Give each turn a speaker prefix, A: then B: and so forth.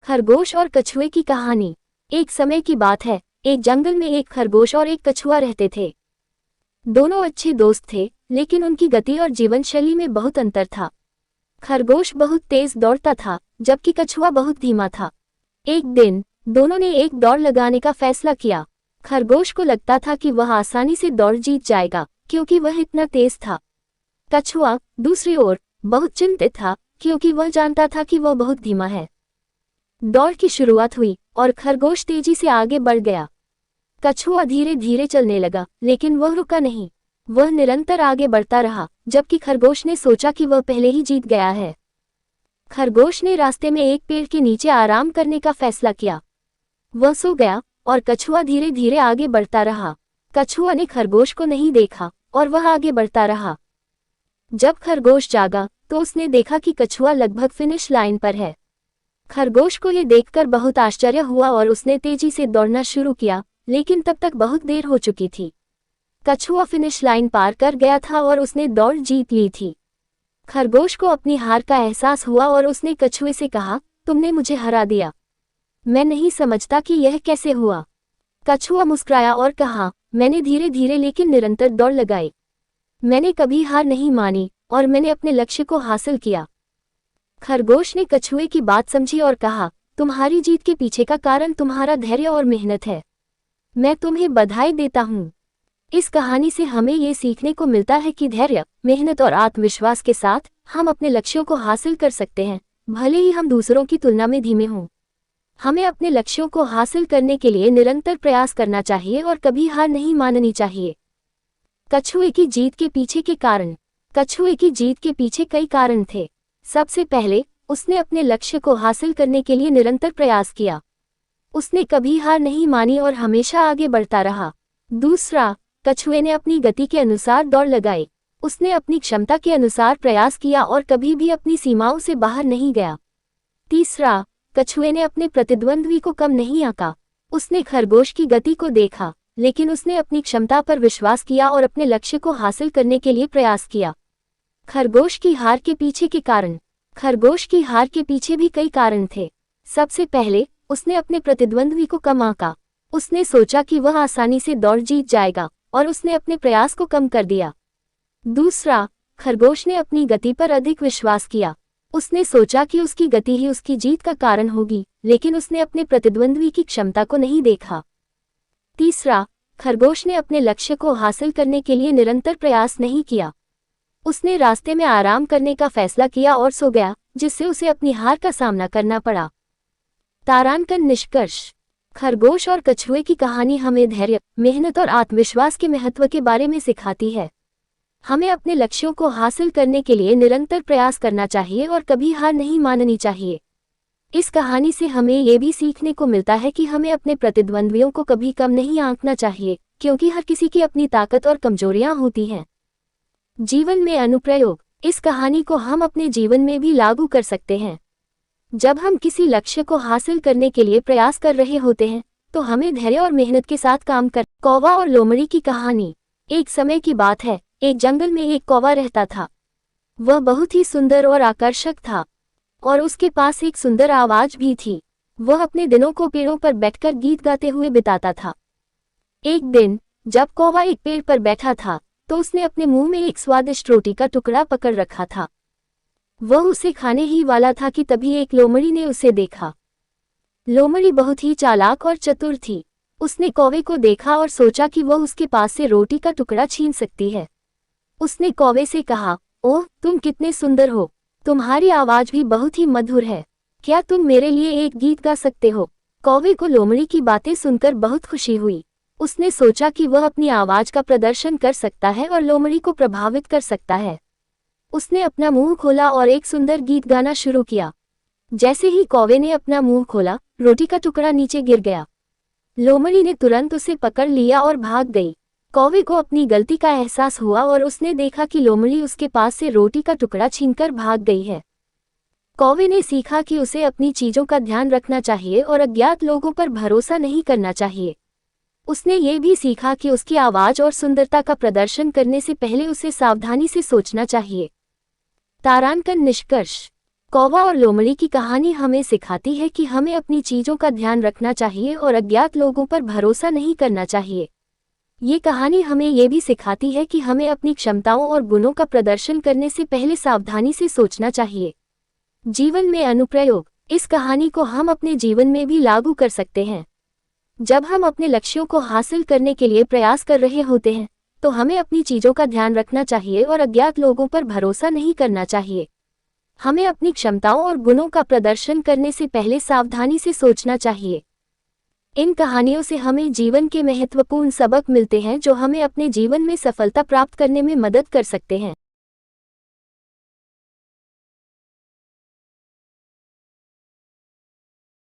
A: खरगोश और कछुए की कहानी। एक समय की बात है, एक जंगल में एक खरगोश और एक कछुआ रहते थे। दोनों अच्छे दोस्त थे, लेकिन उनकी गति और जीवन शैली में बहुत अंतर था। खरगोश बहुत तेज दौड़ता था, जबकि कछुआ बहुत धीमा था। एक दिन दोनों ने एक दौड़ लगाने का फैसला किया। खरगोश को लगता था कि वह आसानी से दौड़ जीत जाएगा, क्योंकि वह इतना तेज था। कछुआ दूसरी ओर बहुत चिंतित था, क्योंकि वह जानता था कि वह बहुत धीमा है। दौड़ की शुरुआत हुई और खरगोश तेजी से आगे बढ़ गया। कछुआ धीरे धीरे चलने लगा, लेकिन वह रुका नहीं। वह निरंतर आगे बढ़ता रहा, जबकि खरगोश ने सोचा कि वह पहले ही जीत गया है। खरगोश ने रास्ते में एक पेड़ के नीचे आराम करने का फैसला किया। वह सो गया और कछुआ धीरे धीरे आगे बढ़ता रहा। कछुआ ने खरगोश को नहीं देखा और वह आगे बढ़ता रहा। जब खरगोश जागा तो उसने देखा कि कछुआ लगभग फिनिश लाइन पर है। खरगोश को यह देखकर बहुत आश्चर्य हुआ और उसने तेजी से दौड़ना शुरू किया, लेकिन तब तक बहुत देर हो चुकी थी। कछुआ फिनिश लाइन पार कर गया था और उसने दौड़ जीत ली थी। खरगोश को अपनी हार का एहसास हुआ और उसने कछुए से कहा, तुमने मुझे हरा दिया। मैं नहीं समझता कि यह कैसे हुआ। कछुआ मुस्कुराया और कहा, मैंने धीरे धीरे लेकिन निरंतर दौड़ लगाई। मैंने कभी हार नहीं मानी और मैंने अपने लक्ष्य को हासिल किया। खरगोश ने कछुए की बात समझी और कहा, तुम्हारी जीत के पीछे का कारण तुम्हारा धैर्य और मेहनत है। मैं तुम्हें बधाई देता हूँ। इस कहानी से हमें ये सीखने को मिलता है कि धैर्य, मेहनत और आत्मविश्वास के साथ हम अपने लक्ष्यों को हासिल कर सकते हैं, भले ही हम दूसरों की तुलना में धीमे हों। हमें अपने लक्ष्यों को हासिल करने के लिए निरंतर प्रयास करना चाहिए और कभी हार नहीं माननी चाहिए। कछुए की जीत के पीछे के कारण। कछुए की जीत के पीछे कई कारण थे। सबसे पहले, उसने अपने लक्ष्य को हासिल करने के लिए निरंतर प्रयास किया। उसने कभी हार नहीं मानी और हमेशा आगे बढ़ता रहा। दूसरा, कछुए ने अपनी गति के अनुसार दौड़ लगाई। उसने अपनी क्षमता के अनुसार प्रयास किया और कभी भी अपनी सीमाओं से बाहर नहीं गया। तीसरा, कछुए ने अपने प्रतिद्वंद्वी को कम नहीं आंका। उसने खरगोश की गति को देखा, लेकिन उसने अपनी क्षमता पर विश्वास किया और अपने लक्ष्य को हासिल करने के लिए प्रयास किया। खरगोश की हार के पीछे के कारण। खरगोश की हार के पीछे भी कई कारण थे। सबसे पहले, उसने अपने प्रतिद्वंद्वी को कम आंका। उसने सोचा कि वह आसानी से दौड़ जीत जाएगा और उसने अपने प्रयास को कम कर दिया। दूसरा, खरगोश ने अपनी गति पर अधिक विश्वास किया। उसने सोचा कि उसकी गति ही उसकी जीत का कारण होगी, लेकिन उसने अपने प्रतिद्वंद्वी की क्षमता को नहीं देखा। तीसरा, खरगोश ने अपने लक्ष्य को हासिल करने के लिए निरंतर प्रयास नहीं किया। उसने रास्ते में आराम करने का फैसला किया और सो गया, जिससे उसे अपनी हार का सामना करना पड़ा। तारांकन निष्कर्ष। खरगोश और कछुए की कहानी हमें धैर्य, मेहनत और आत्मविश्वास के महत्व के बारे में सिखाती है। हमें अपने लक्ष्यों को हासिल करने के लिए निरंतर प्रयास करना चाहिए और कभी हार नहीं माननी चाहिए। इस कहानी से हमें ये भी सीखने को मिलता है कि हमें अपने प्रतिद्वंद्वियों को कभी कम नहीं आंकना चाहिए, क्योंकि हर किसी की अपनी ताकत और कमजोरियां होती हैं। जीवन में अनुप्रयोग। इस कहानी को हम अपने जीवन में भी लागू कर सकते हैं। जब हम किसी लक्ष्य को हासिल करने के लिए प्रयास कर रहे होते हैं, तो हमें धैर्य और मेहनत के साथ काम कर। कौवा और लोमड़ी की कहानी। एक समय की बात है, एक जंगल में एक कौवा रहता था। वह बहुत ही सुंदर और आकर्षक था और उसके पास एक सुंदर आवाज भी थी। वह अपने दिनों को पेड़ों पर बैठकर गीत गाते हुए बिताता था। एक दिन जब कौवा एक पेड़ पर बैठा था, तो उसने अपने मुंह में एक स्वादिष्ट रोटी का टुकड़ा पकड़ रखा था। वह उसे खाने ही वाला था कि तभी एक लोमड़ी ने उसे देखा। लोमड़ी बहुत ही चालाक और चतुर थी। उसने कौवे को देखा और सोचा कि वह उसके पास से रोटी का टुकड़ा छीन सकती है। उसने कौवे से कहा, ओह, तुम कितने सुंदर हो। तुम्हारी आवाज भी बहुत ही मधुर है। क्या तुम मेरे लिए एक गीत गा सकते हो? कौवे को लोमड़ी की बातें सुनकर बहुत खुशी हुई। उसने सोचा कि वह अपनी आवाज का प्रदर्शन कर सकता है और लोमड़ी को प्रभावित कर सकता है। उसने अपना मुंह खोला और एक सुंदर गीत गाना शुरू किया। जैसे ही कौवे ने अपना मुंह खोला, रोटी का टुकड़ा नीचे गिर गया। लोमड़ी ने तुरंत उसे पकड़ लिया और भाग गई। कौवे को अपनी गलती का एहसास हुआ और उसने देखा कि लोमड़ी उसके पास से रोटी का टुकड़ा छीनकर भाग गई है। कौवे ने सीखा कि उसे अपनी चीजों का ध्यान रखना चाहिए और अज्ञात लोगों पर भरोसा नहीं करना चाहिए। उसने ये भी सीखा कि उसकी आवाज और सुंदरता का प्रदर्शन करने से पहले उसे सावधानी से सोचना चाहिए। तारांकन निष्कर्ष। कौवा और लोमड़ी की कहानी हमें सिखाती है कि हमें अपनी चीजों का ध्यान रखना चाहिए और अज्ञात लोगों पर भरोसा नहीं करना चाहिए। ये कहानी हमें ये भी सिखाती है कि हमें अपनी क्षमताओं और गुणों का प्रदर्शन करने से पहले सावधानी से सोचना चाहिए। जीवन में अनुप्रयोग। इस कहानी को हम अपने जीवन में भी लागू कर सकते हैं। जब हम अपने लक्ष्यों को हासिल करने के लिए प्रयास कर रहे होते हैं, तो हमें अपनी चीजों का ध्यान रखना चाहिए और अज्ञात लोगों पर भरोसा नहीं करना चाहिए। हमें अपनी क्षमताओं और गुणों का प्रदर्शन करने से पहले सावधानी से सोचना चाहिए। इन कहानियों से हमें जीवन के महत्वपूर्ण सबक मिलते हैं जो हमें अपने जीवन में सफलता प्राप्त करने में मदद कर सकते हैं।